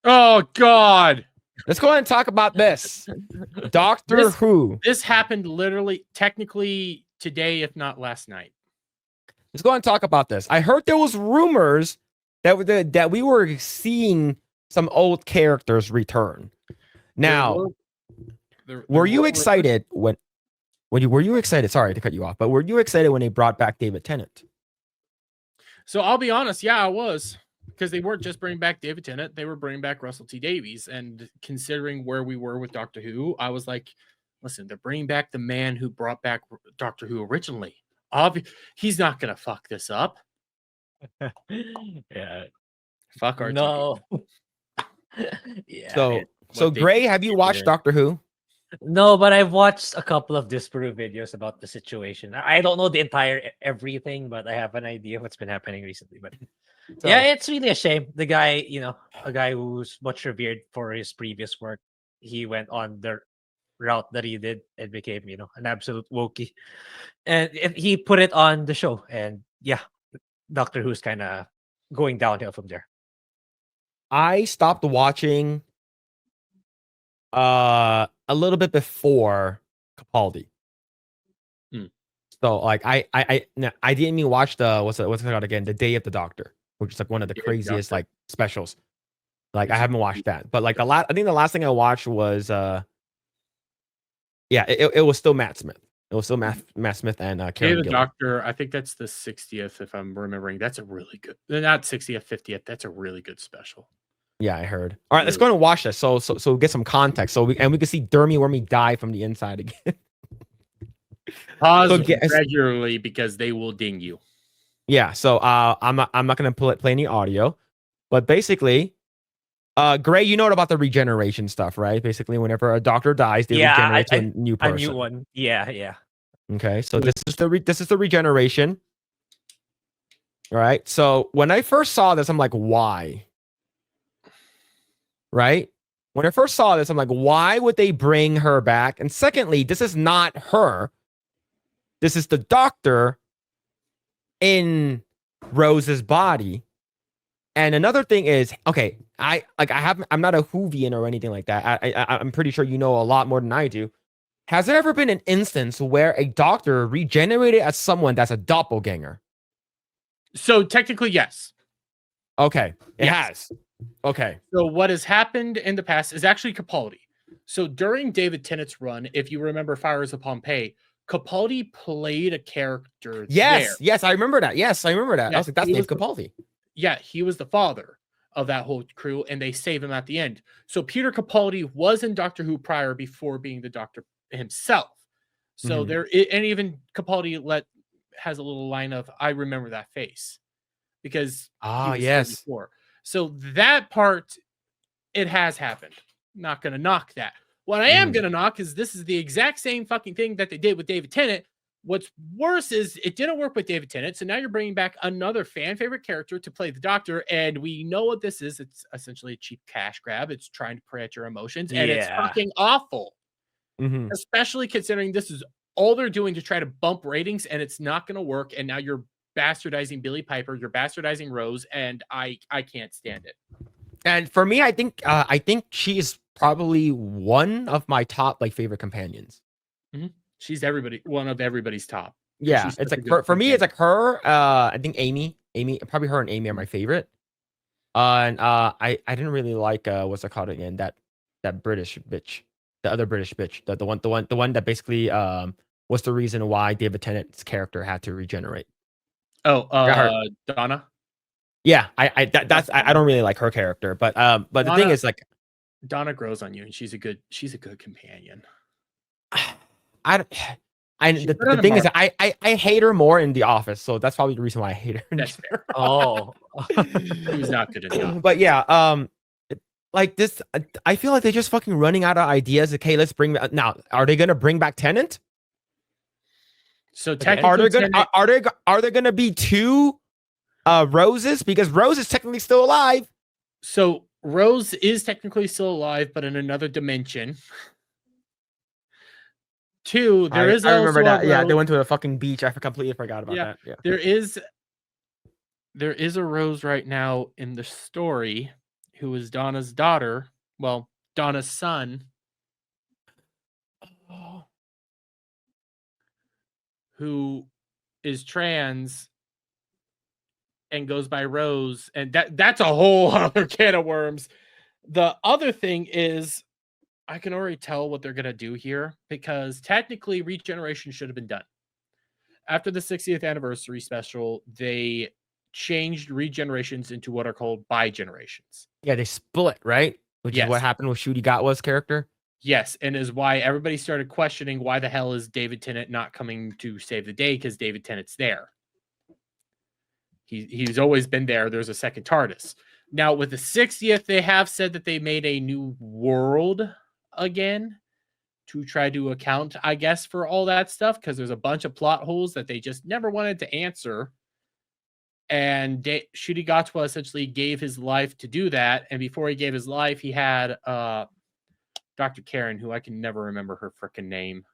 Oh God. Let's go ahead and talk about this. Doctor Who. This happened literally, technically today, if not last night. Let's go ahead and talk about this. I heard there was rumors that we were seeing some old characters return. Now, were you excited when were you excited? Sorry to cut you off, but were you excited when they brought back David Tennant? So I'll be honest, yeah, I was. Because they weren't just bringing back David Tennant, they were bringing back Russell T Davies. And considering where we were with Doctor Who, I was like, listen, they're bringing back the man who brought back Doctor Who originally. He's not going to fuck this up. Yeah. Fuck our No. Yeah. So Grae, have you watched Doctor Who? No, but I've watched a couple of Disparu videos about the situation. I don't know the entire everything, but I have an idea of what's been happening recently. But yeah, it's really a shame. The guy, a guy who's much revered for his previous work, he went on the route that he did and became, an absolute wokey. And he put it on the show. And yeah, Doctor Who's kind of going downhill from there. I stopped watching a little bit before Capaldi. So like I didn't even watch the what's it called again? The Day of the Doctor, which is like one of the craziest like specials. Like I haven't watched that, but like I think the last thing I watched was it was still Matt Smith. It was still Matt Smith and Karen Day of the Doctor. I think that's the 60th, if I'm remembering. That's a really good, not 60th, 50th. That's a really good special. Yeah, I heard. All right, let's go and watch this. So we get some context. So we can see Dermy Wormy die from the inside again. Pause regularly because they will ding you. Yeah. So I'm not gonna play any audio, but basically, Grae, you know about the regeneration stuff, right? Basically, whenever a doctor dies, they regenerate to a new person. A new one. Yeah. Okay, so this is the regeneration. All right. So when I first saw this, I'm like, why? Right? When I first saw this, I'm like, why would they bring her back? And secondly, this is not her. This is the doctor in Rose's body. And another thing is, okay, I'm not a Whovian or anything like that. I'm pretty sure you know a lot more than I do. Has there ever been an instance where a doctor regenerated as someone that's a doppelganger? So technically, yes. Okay, it has. Okay. So what has happened in the past is actually Capaldi. So during David Tennant's run, if you remember Fires of Pompeii, Capaldi played a character. Yes, I remember that. Yes, I remember that. I was like, that's Dave Capaldi. Yeah, he was the father of that whole crew, and they save him at the end. So Peter Capaldi was in Doctor Who prior before being the Doctor himself. So and even Capaldi has a little line of, I remember that face. Because before. So that part, it has happened. Not going to knock that. What I am going to knock is this is the exact same fucking thing that they did with David Tennant. What's worse is it didn't work with David Tennant. So now you're bringing back another fan favorite character to play the Doctor. And we know what this is. It's essentially a cheap cash grab. It's trying to prey at your emotions. And it's fucking awful. Especially considering this is all they're doing to try to bump ratings. And it's not going to work. And now you're bastardizing Billie Piper, you're bastardizing Rose, and I can't stand it. And for me, I think she is probably one of my top favorite companions. She's one of everybody's top. Yeah, it's like for me, it's like her. I think Amy, probably her and Amy are my favorite. And I didn't really like what's it called again? That British bitch, the other British bitch, the one that basically was the reason why David Tennant's character had to regenerate. Oh, Donna. Yeah, I don't really like her character, but Donna, the thing is, like, Donna grows on you, and she's a good companion. The thing is, I hate her more in The Office, so that's probably the reason why I hate her. That's fair. He was not good enough. But yeah, like this, I feel like they're just fucking running out of ideas. Okay, let's bring now. Are they gonna bring back Tennant? So are there gonna be two Roses? Because Rose is technically still alive. So Rose is technically still alive, but in another dimension. Two, I remember that. Yeah, they went to a fucking beach. I completely forgot about that. Yeah. There is a Rose right now in the story who is Donna's daughter, well, Donna's son, who is trans and goes by Rose, and that's a whole other can of worms. The other thing is, I can already tell what they're gonna do here, because technically Regeneration should have been done. After the 60th anniversary special, they changed Regenerations into what are called bi-generations. Yeah, they split, right? Which is what Yes. happened with Shooty Gatwa's character. Yes, and is why everybody started questioning why the hell is David Tennant not coming to save the day, because David Tennant's there. He's always been there. There's a second TARDIS. Now, with the 60th, they have said that they made a new world again to try to account, I guess, for all that stuff, because there's a bunch of plot holes that they just never wanted to answer. And Shooty Gatwa essentially gave his life to do that. And before he gave his life, he had Dr. Karen, who I can never remember her freaking name.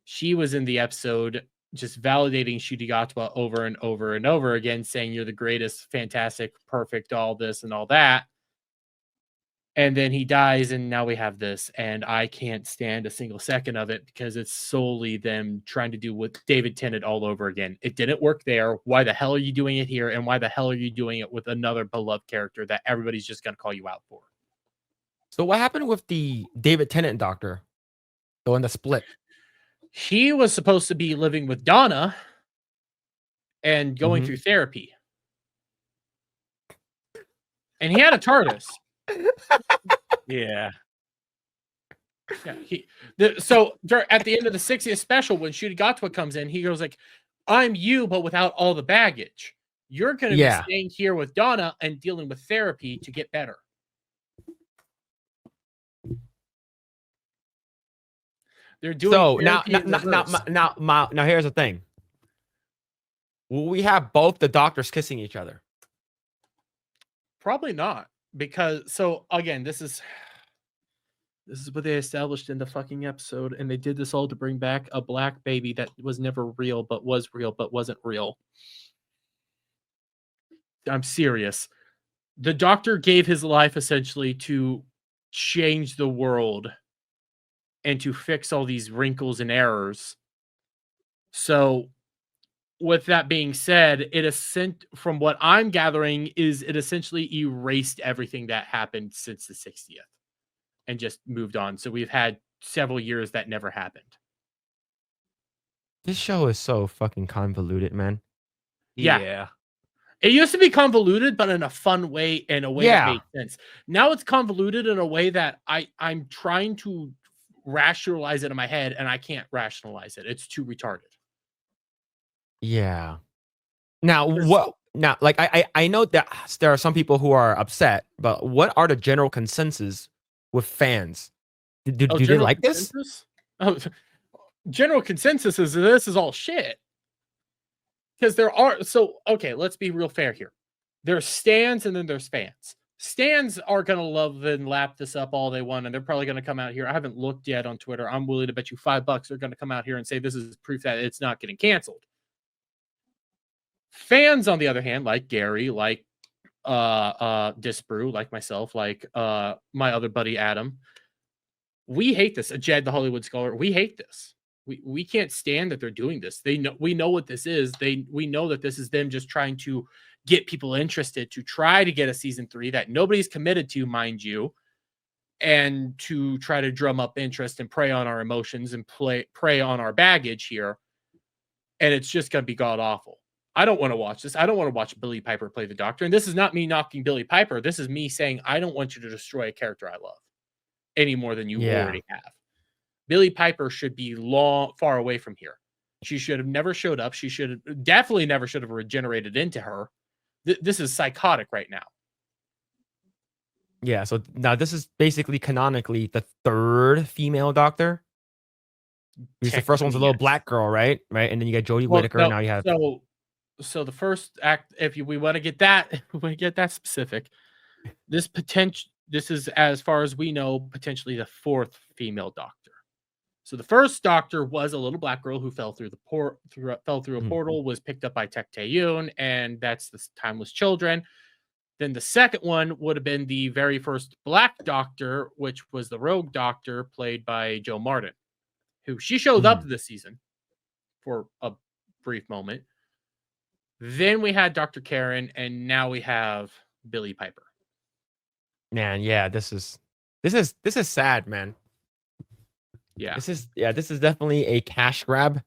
She was in the episode just validating Shooty Gatwa over and over and over again, saying you're the greatest, fantastic, perfect, all this and all that. And then he dies, and now we have this, and I can't stand a single second of it, because it's solely them trying to do with David Tennant all over again. It didn't work there. Why the hell are you doing it here? And why the hell are you doing it with another beloved character that everybody's just going to call you out for? So what happened with the David Tennant doctor? The one that split? He was supposed to be living with Donna and going through therapy. And he had a TARDIS. Yeah. So at the end of the 60th special, when Shooty Gatwa comes in, he goes like, I'm you, but without all the baggage. You're going to be staying here with Donna and dealing with therapy to get better. They're doing so now here's the thing. Will we have both the doctors kissing each other? Probably not, because so again, this is what they established in the fucking episode, and they did this all to bring back a black baby that was never real, but was real, but wasn't real. I'm serious. The doctor gave his life essentially to change the world and to fix all these wrinkles and errors. So with that being said, from what I'm gathering, is it essentially erased everything that happened since the 60th and just moved on. So we've had several years that never happened. This show is so fucking convoluted, man. Yeah. It used to be convoluted, but in a fun way, in a way that made sense. Now it's convoluted in a way that I'm trying to rationalize it in my head, and I can't rationalize it. It's too retarded. Yeah. Now, like I know that there are some people who are upset, but what are the general consensus with fans? Do they like this? Oh, general consensus is this is all shit. Because okay, let's be real fair here. There's stans and then there's fans. Stans are going to love and lap this up all they want, and they're probably going to come out here. I haven't looked yet on Twitter. I'm willing to bet you $5 they're going to come out here and say this is proof that it's not getting canceled. Fans, on the other hand, like Gary, like Disbrew, like myself, like my other buddy Adam, we hate this. Jed, the Hollywood Scholar, we hate this. We can't stand that they're doing this. We know what this is. We know that this is them just trying to get people interested to try to get a season 3 that nobody's committed to, mind you, and to try to drum up interest and prey on our emotions and prey on our baggage here. And it's just going to be god awful. I don't want to watch this. I don't want to watch Billy Piper play the Doctor. And this is not me knocking Billy Piper. This is me saying I don't want you to destroy a character I love any more than you already have. Billy Piper should be far away from here. She should have never showed up. She definitely never should have regenerated into her. This is psychotic right now. Yeah, so now this is basically canonically the 3rd female Doctor. Because the first one's a little black girl, right? Right, and then you got Jodie Whittaker. No, now you have so the first act. If we want to get that specific, this is, as far as we know, potentially the 4th female Doctor. So the first Doctor was a little black girl who fell through a portal, was picked up by Tech Taeyun, and that's the Timeless Children. Then the second one would have been the very first Black Doctor, which was the Rogue Doctor, played by Joe Martin, who she showed up this season for a brief moment. Then we had Dr. Karen, and now we have Billy Piper. Man, yeah, this is sad, man. Yeah. This is definitely a cash grab,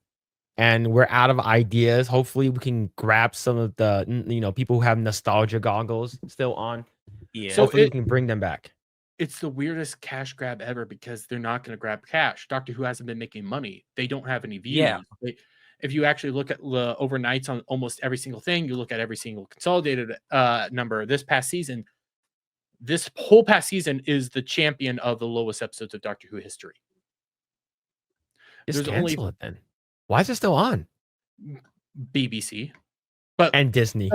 and we're out of ideas. Hopefully we can grab some of the people who have nostalgia goggles still on. Yeah. So hopefully we can bring them back. It's the weirdest cash grab ever because they're not going to grab cash. Doctor Who hasn't been making money. They don't have any views. Yeah. If you actually look at the overnights on almost every single thing, you look at every single consolidated number this whole past season is the champion of the lowest episodes of Doctor Who history. Just cancel it then. Why is it still on? BBC, and Disney.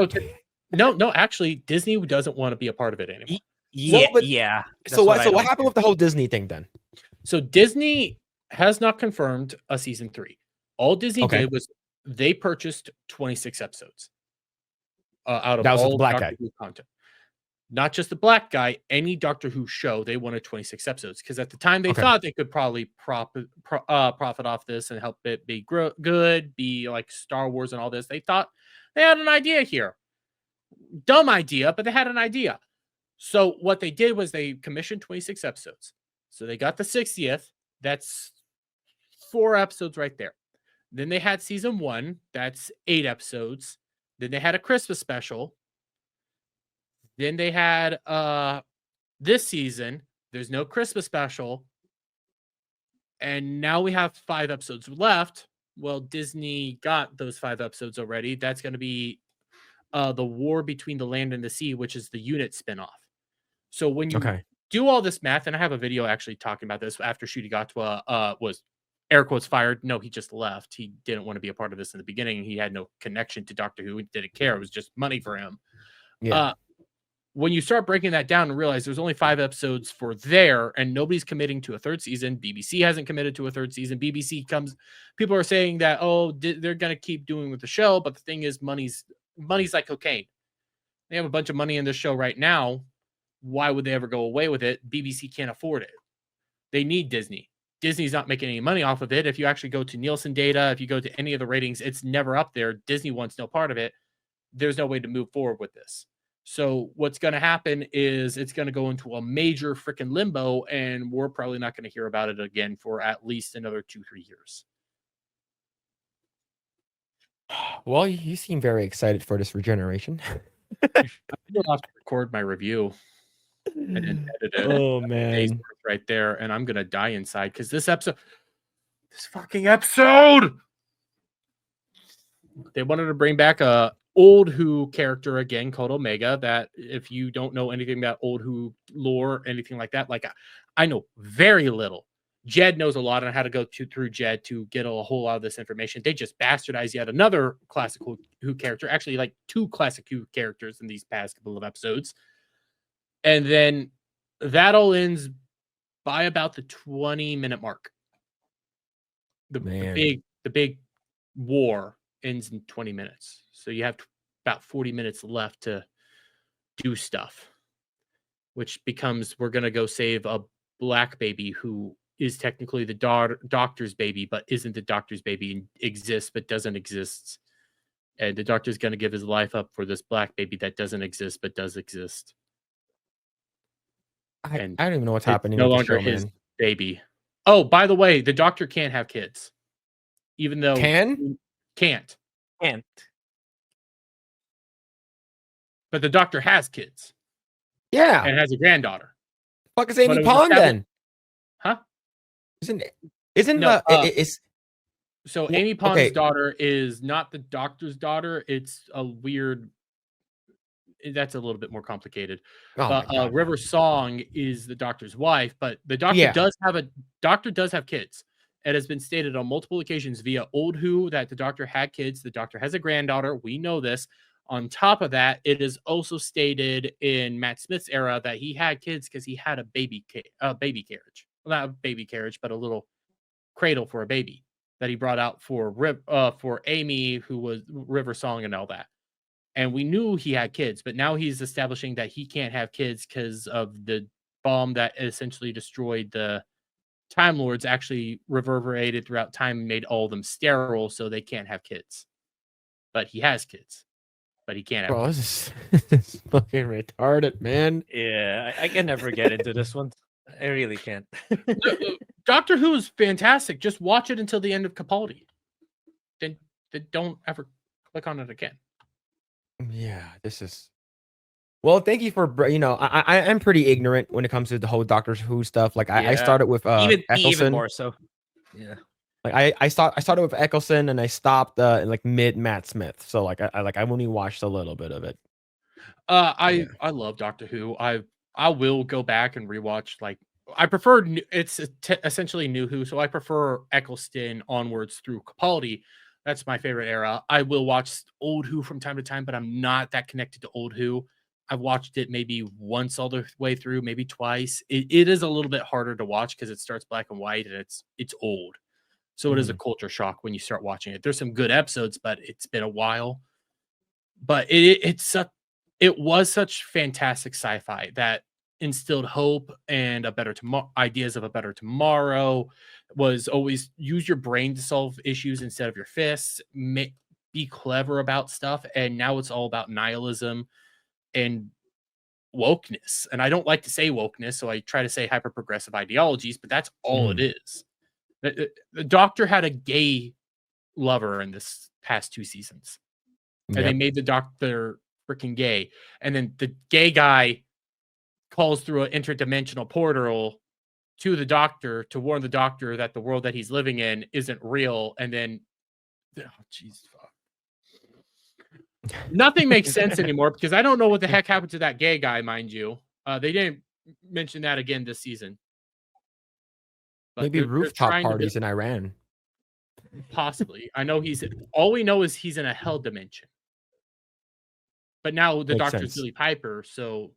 No, actually, Disney doesn't want to be a part of it anymore. Yeah. So what happened with the whole Disney thing then? So Disney has not confirmed a season 3. All Disney did was they purchased 26 episodes out of all Doctor Who content. Not just the Black Guy, any Doctor Who show, they wanted 26 episodes because at the time they thought they could probably profit off this and help it be good, be like Star Wars and all this. They thought they had an idea here. Dumb idea, but they had an idea. So what they did was they commissioned 26 episodes. So they got the 60th. That's 4 episodes right there. Then they had season 1. That's 8 episodes. Then they had a Christmas special. Then they had this season. There's no Christmas special. And now we have 5 episodes left. Well, Disney got those 5 episodes already. That's going to be the War Between the Land and the Sea, which is the unit spinoff. So when you do all this math, and I have a video actually talking about this after Ncuti Gatwa was air quotes fired. No, he just left. He didn't want to be a part of this in the beginning. He had no connection to Doctor Who. He didn't care. It was just money for him. Yeah. When you start breaking that down and realize there's only 5 episodes for there and nobody's committing to a 3rd season, BBC hasn't committed to a 3rd season. People are saying that, they're going to keep doing with the show. But the thing is, money's like cocaine. They have a bunch of money in this show right now. Why would they ever go away with it? BBC can't afford it. They need Disney. Disney's not making any money off of it. If you actually go to Nielsen data, if you go to any of the ratings, it's never up there. Disney wants no part of it. There's no way to move forward with this. So what's going to happen is it's going to go into a major freaking limbo, and we're probably not going to hear about it again for at least another 2-3 years. Well, you seem very excited for this regeneration. I'm going to have to record my review and then edit it. Oh, man. Right there, and I'm going to die inside because this fucking episode, they wanted to bring back a old Who character again called Omega. That if you don't know anything about old Who lore, anything like that, like I know very little. Jed knows a lot, and I had to go through Jed to get a whole lot of this information. They just bastardized yet another classic Who character, actually like 2 classic Who characters in these past couple of episodes. And then that all ends by about the 20-minute mark. The big war ends in 20 minutes. So you have about 40 minutes left to do stuff, which becomes we're going to go save a black baby who is technically the doctor's baby, but isn't the doctor's baby and exists, but doesn't exist. And the doctor's going to give his life up for this black baby that doesn't exist, but does exist. I don't even know what's happening. No longer his baby. Oh, by the way, the doctor can't have kids. Even though can't. But the doctor has kids. Yeah. And has a granddaughter. Fuck is Amy Pond then? Huh? So Amy Pond's daughter is not the doctor's daughter. It's a weird. That's a little bit more complicated. River Song is the doctor's wife, but the doctor does have kids. It has been stated on multiple occasions via Old Who that the doctor had kids. The doctor has a granddaughter. We know this. On top of that, it is also stated in Matt Smith's era that he had kids because he had a baby carriage. Well, not a baby carriage, but a little cradle for a baby that he brought out for Amy, who was River Song and all that. and we knew he had kids, but now he's establishing that he can't have kids because of the bomb that essentially destroyed the Time Lords, actually reverberated throughout time and made all of them sterile, so they can't have kids. But he has kids, but he can't have Bro, kids. this is fucking retarded, man. Yeah, I can never get into this one. I really can't. Doctor Who is fantastic. Just watch it until the end of Capaldi. Then don't ever click on it again. Yeah, this is. Well, thank you for I'm pretty ignorant when it comes to the whole Doctor Who stuff. Like I started with even Eccleston. more so. Yeah. Like I started with Eccleston and I stopped like mid Matt Smith. So like I only watched a little bit of it. I love Doctor Who. I will go back and rewatch. Like I prefer it's essentially New Who, so I prefer Eccleston onwards through Capaldi. That's my favorite era. I will watch Old Who from time to time, but I'm not that connected to Old Who. I've watched it maybe once all the way through, maybe twice. It is a little bit harder to watch because it starts black and white and it's old. So it is a culture shock when you start watching it. There's some good episodes, but it's been a while. But it was such fantastic sci-fi that instilled hope and ideas of a better tomorrow. Was always use your brain to solve issues instead of your fists. Be clever about stuff, and now it's all about nihilism and wokeness. And I don't like to say wokeness, so I try to say hyper progressive ideologies, but that's all it is. The Doctor had a gay lover in this past 2 seasons, and they made the Doctor freaking gay. And then the gay guy calls through an interdimensional portal to the Doctor to warn the Doctor that the world that he's living in isn't real. And then, jeez, fuck. Nothing makes sense anymore because I don't know what the heck happened to that gay guy, mind you. They didn't mention that again this season. But maybe rooftop parties in Iran. Possibly. I know all we know is he's in a hell dimension. But now the Doctor's Billy Piper, so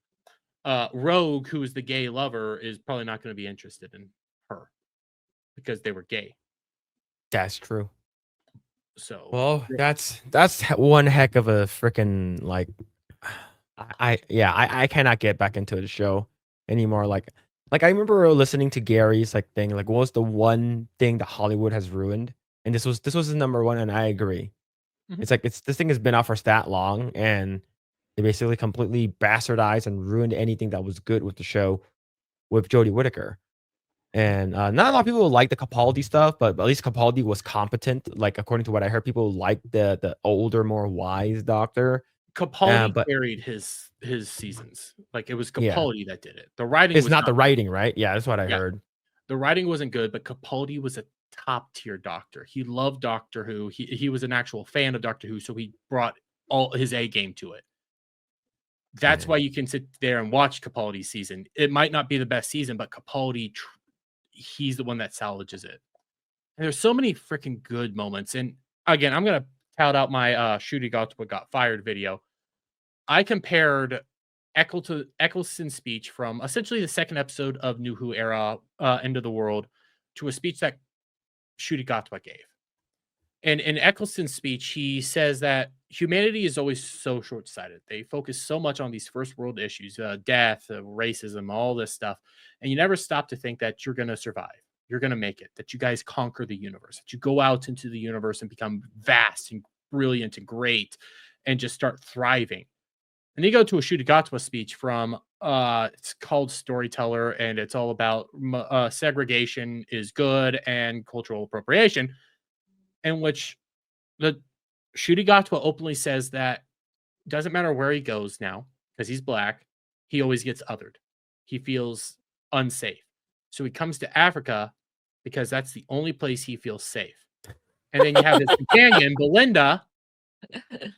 Rogue, who is the gay lover, is probably not going to be interested in her because they were gay. That's true. So well, that's one heck of a freaking like. I cannot get back into the show anymore. Like I remember listening to Gary's like thing. Like, what was the one thing that Hollywood has ruined? And this was the number one, and I agree. It's like this thing has been out for that long, and they basically completely bastardized and ruined anything that was good with the show with Jodie Whittaker. And not a lot of people like the Capaldi stuff, but at least Capaldi was competent. Like according to what I heard, people like the older, more wise Doctor. Capaldi carried his seasons. Like it was Capaldi that did it. The writing was not the writing, right? Yeah, that's what I heard. The writing wasn't good, but Capaldi was a top tier Doctor. He loved Doctor Who. He was an actual fan of Doctor Who, so he brought all his A game to it. That's why you can sit there and watch Capaldi's season. It might not be the best season, but Capaldi, he's the one that salvages it. And there's so many freaking good moments. And again, I'm gonna tout out my Shooty got fired video. I compared Eccleston's speech from essentially the second episode of New Who era, End of the World, to a speech that Shooty Gatwa gave. And in Eccleston's speech, he says that humanity is always so short-sighted. They focus so much on these first world issues, death, racism, all this stuff. And you never stop to think that you're going to survive. You're going to make it, that you guys conquer the universe, that you go out into the universe and become vast and brilliant and great and just start thriving. And they go to a Shooty Gatwa speech from, it's called Storyteller, and it's all about segregation is good and cultural appropriation, in which the Shooty Gatwa openly says that it doesn't matter where he goes now, because he's black, he always gets othered. He feels unsafe. So he comes to Africa because that's the only place he feels safe. And then you have his companion, Belinda,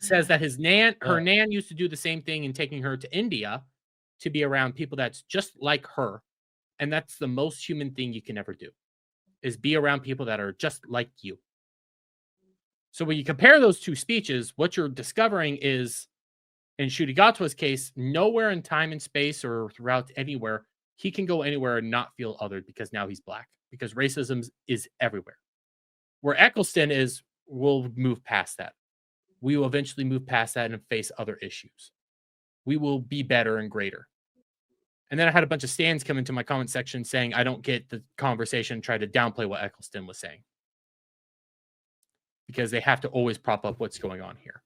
says that her nan used to do the same thing in taking her to India to be around people that's just like her. And that's the most human thing you can ever do, is be around people that are just like you. So when you compare those two speeches, what you're discovering is, in Shooty Gatwa's case, nowhere in time and space or throughout anywhere, he can go anywhere and not feel othered because now he's black, because racism is everywhere. Where Eccleston is, we'll move past that. we will eventually move past that and face other issues. We will be better and greater. And then I had a bunch of stands come into my comment section saying, I don't get the conversation, try to downplay what Eccleston was saying. Because they have to always prop up what's going on here.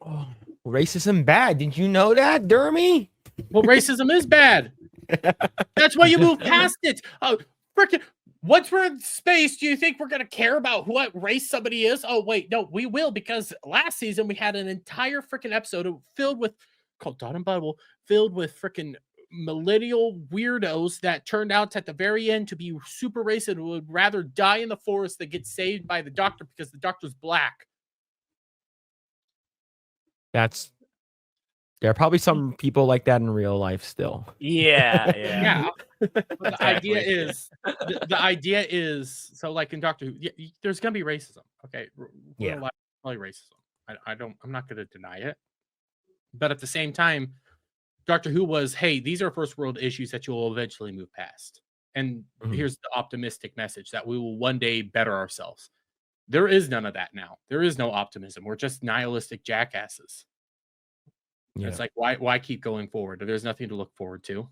Oh, racism bad. Did you know that, Dermy? Well, racism is bad. That's why you move past it. Oh, freaking. Once we're in space, do you think we're going to care about what race somebody is? Oh, wait, no, we will, because last season we had an entire freaking episode filled with, called Dot and Bible, filled with freaking millennial weirdos that turned out at the very end to be super racist and would rather die in the forest than get saved by the doctor because the doctor's black. There are probably some people like that in real life still. Yeah. The idea is so like in Doctor Who, there's gonna be racism. Okay, probably racism. I'm not gonna deny it, but at the same time, Doctor Who was, hey, these are first world issues that you will eventually move past, and here's the optimistic message that we will one day better ourselves. There is none of that now. There is no optimism. We're just nihilistic jackasses. Yeah. It's like, why keep going forward? There's nothing to look forward to.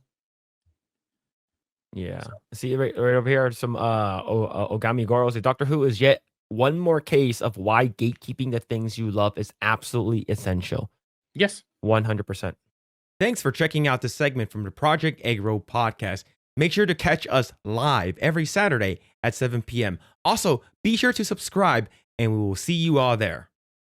Yeah. So. See right over here, some Ogami Goro says Doctor Who is yet one more case of why gatekeeping the things you love is absolutely essential. Yes. 100%. Thanks for checking out this segment from the Project Eggroll podcast. Make sure to catch us live every Saturday at 7 p.m. Also, be sure to subscribe, and we will see you all there.